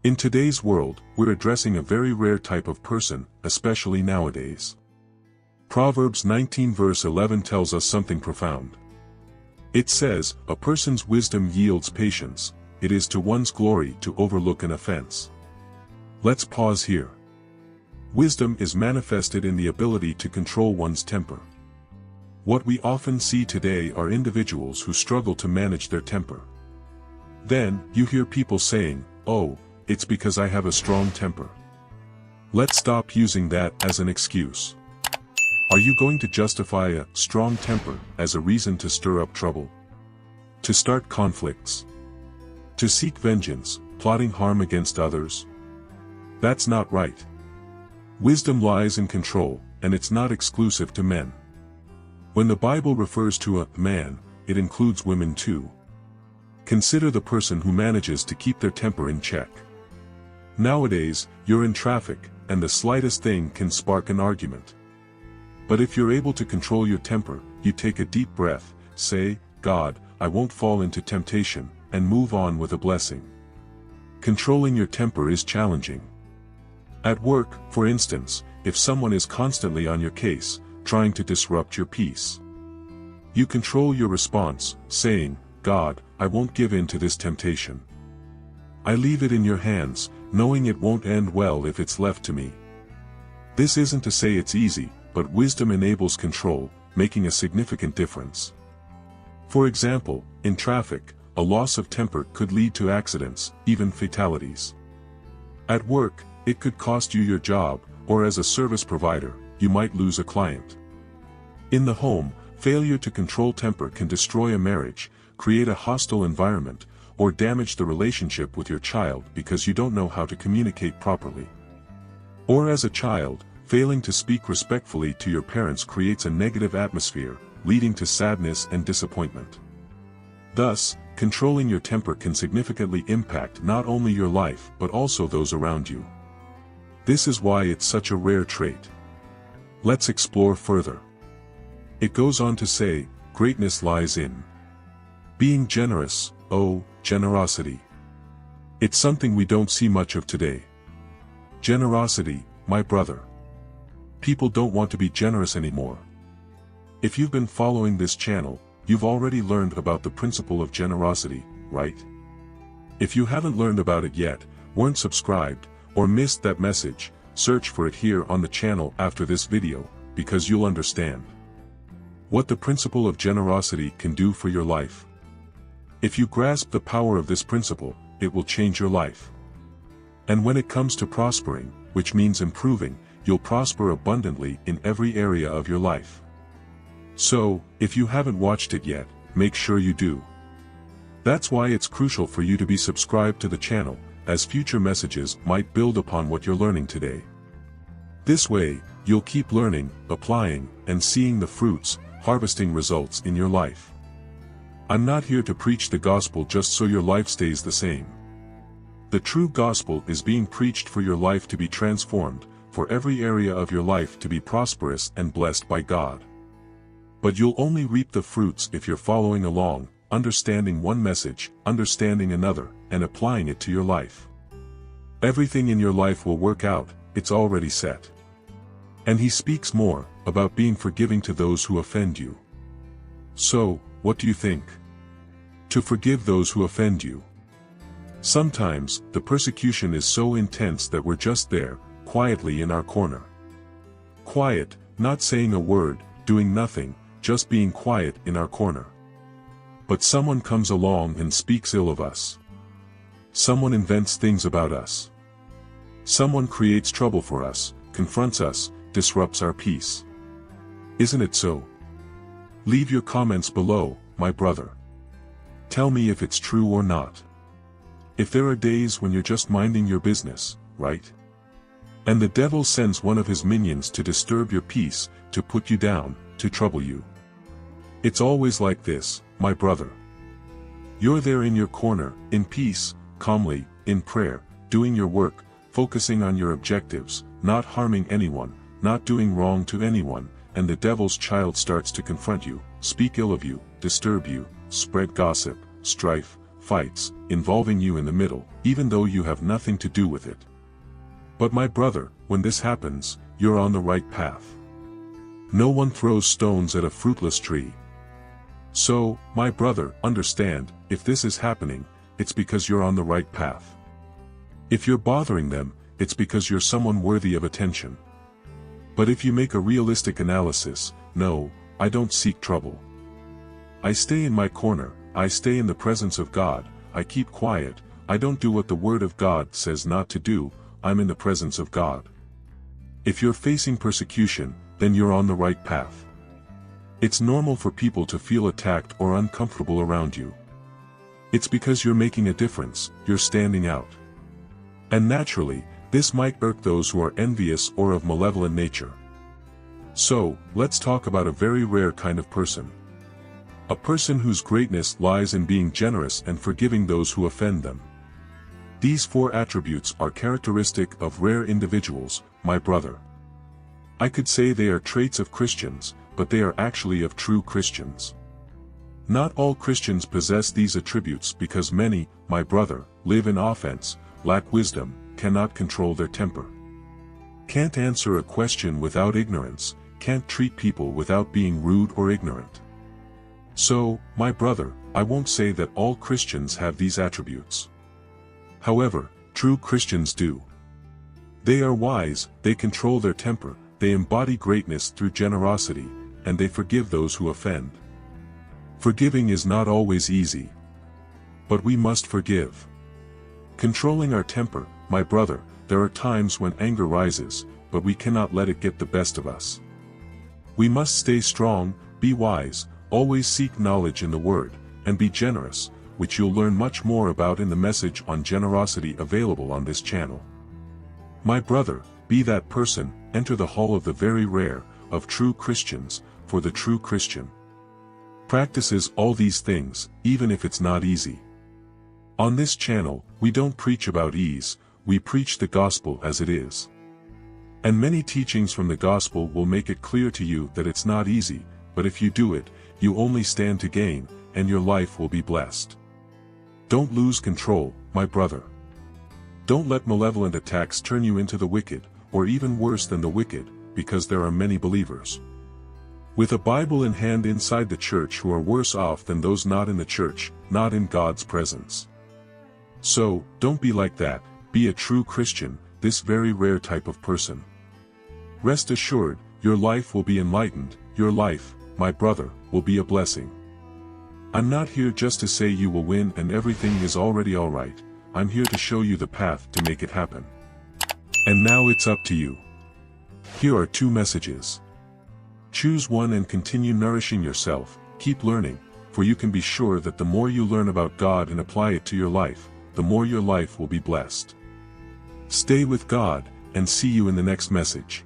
In today's world, we're addressing a very rare type of person, especially nowadays. Proverbs 19 verse 11 tells us something profound. It says, "A person's wisdom yields patience, it is to one's glory to overlook an offense." Let's pause here. Wisdom is manifested in the ability to control one's temper. What we often see today are individuals who struggle to manage their temper. Then, you hear people saying, "Oh, it's because I have a strong temper." Let's stop using that as an excuse. Are you going to justify a strong temper as a reason to stir up trouble? To start conflicts? To seek vengeance, plotting harm against others? That's not right. Wisdom lies in control, and it's not exclusive to men. When the Bible refers to a man, it includes women too. Consider the person who manages to keep their temper in check. Nowadays, you're in traffic, and the slightest thing can spark an argument. But if you're able to control your temper, you take a deep breath, say, "God, I won't fall into temptation," and move on with a blessing. Controlling your temper is challenging. At work, for instance, if someone is constantly on your case, trying to disrupt your peace, you control your response, saying, "God, I won't give in to this temptation. I leave it in your hands, knowing it won't end well if it's left to me." This isn't to say it's easy, but wisdom enables control, making a significant difference. For example, in traffic, a loss of temper could lead to accidents, even fatalities. At work, it could cost you your job, or as a service provider, you might lose a client. In the home, failure to control temper can destroy a marriage, create a hostile environment, or damage the relationship with your child because you don't know how to communicate properly. Or as a child, failing to speak respectfully to your parents creates a negative atmosphere, leading to sadness and disappointment. Thus, controlling your temper can significantly impact not only your life but also those around you. This is why it's such a rare trait. Let's explore further. It goes on to say, greatness lies in being generous. Oh, generosity. It's something we don't see much of today. Generosity, my brother. People don't want to be generous anymore. If you've been following this channel, you've already learned about the principle of generosity, right? If you haven't learned about it yet, weren't subscribed, or missed that message, search for it here on the channel after this video, because you'll understand what the principle of generosity can do for your life. If you grasp the power of this principle, it will change your life. And when it comes to prospering, which means improving, you'll prosper abundantly in every area of your life. So, if you haven't watched it yet, make sure you do. That's why it's crucial for you to be subscribed to the channel, as future messages might build upon what you're learning today. This way, you'll keep learning, applying, and seeing the fruits, harvesting results in your life. I'm not here to preach the gospel just so your life stays the same. The true gospel is being preached for your life to be transformed, for every area of your life to be prosperous and blessed by God. But you'll only reap the fruits if you're following along, understanding one message, understanding another, and applying it to your life. Everything in your life will work out, it's already set. And he speaks more about being forgiving to those who offend you. So, what do you think? To forgive those who offend you. Sometimes, the persecution is so intense that we're just there, quietly in our corner. Quiet, not saying a word, doing nothing, just being quiet in our corner. But someone comes along and speaks ill of us. Someone invents things about us. Someone creates trouble for us, confronts us, disrupts our peace. Isn't it so? Leave your comments below, my brother. Tell me if it's true or not. If there are days when you're just minding your business, right? And the devil sends one of his minions to disturb your peace, to put you down, to trouble you. It's always like this, my brother. You're there in your corner, in peace, calmly, in prayer, doing your work, focusing on your objectives, not harming anyone, not doing wrong to anyone, and the devil's child starts to confront you, speak ill of you, disturb you, spread gossip, strife, fights, involving you in the middle, even though you have nothing to do with it. But my brother, when this happens, you're on the right path. No one throws stones at a fruitless tree. So, my brother, understand, if this is happening, it's because you're on the right path. If you're bothering them, it's because you're someone worthy of attention. But if you make a realistic analysis, no, I don't seek trouble. I stay in my corner, I stay in the presence of God, I keep quiet, I don't do what the Word of God says not to do, I'm in the presence of God. If you're facing persecution, then you're on the right path. It's normal for people to feel attacked or uncomfortable around you. It's because you're making a difference, you're standing out. And naturally, this might irk those who are envious or of malevolent nature. So, let's talk about a very rare kind of person. A person whose greatness lies in being generous and forgiving those who offend them. These 4 attributes are characteristic of rare individuals, my brother. I could say they are traits of Christians, but they are actually of true Christians. Not all Christians possess these attributes because many, my brother, live in offense, lack wisdom, cannot control their temper. Can't answer a question without ignorance, can't treat people without being rude or ignorant. So, my brother, I won't say that all Christians have these attributes. However, true Christians do. They are wise, they control their temper, they embody greatness through generosity, and they forgive those who offend. Forgiving is not always easy. But we must forgive. Controlling our temper, my brother, there are times when anger rises, but we cannot let it get the best of us. We must stay strong, be wise, always seek knowledge in the Word, and be generous, which you'll learn much more about in the message on generosity available on this channel. My brother, be that person, enter the hall of the very rare, of true Christians, for the true Christian practices all these things, even if it's not easy. On this channel, we don't preach about ease, we preach the gospel as it is. And many teachings from the gospel will make it clear to you that it's not easy, but if you do it, you only stand to gain, and your life will be blessed. Don't lose control, my brother. Don't let malevolent attacks turn you into the wicked, or even worse than the wicked, because there are many believers with a Bible in hand inside the church who are worse off than those not in the church, not in God's presence. So, don't be like that, be a true Christian, this very rare type of person. Rest assured, your life will be enlightened, your life, my brother, will be a blessing. I'm not here just to say you will win and everything is already alright, I'm here to show you the path to make it happen. And now it's up to you. Here are 2 messages. Choose one and continue nourishing yourself, keep learning, for you can be sure that the more you learn about God and apply it to your life, the more your life will be blessed. Stay with God, and see you in the next message.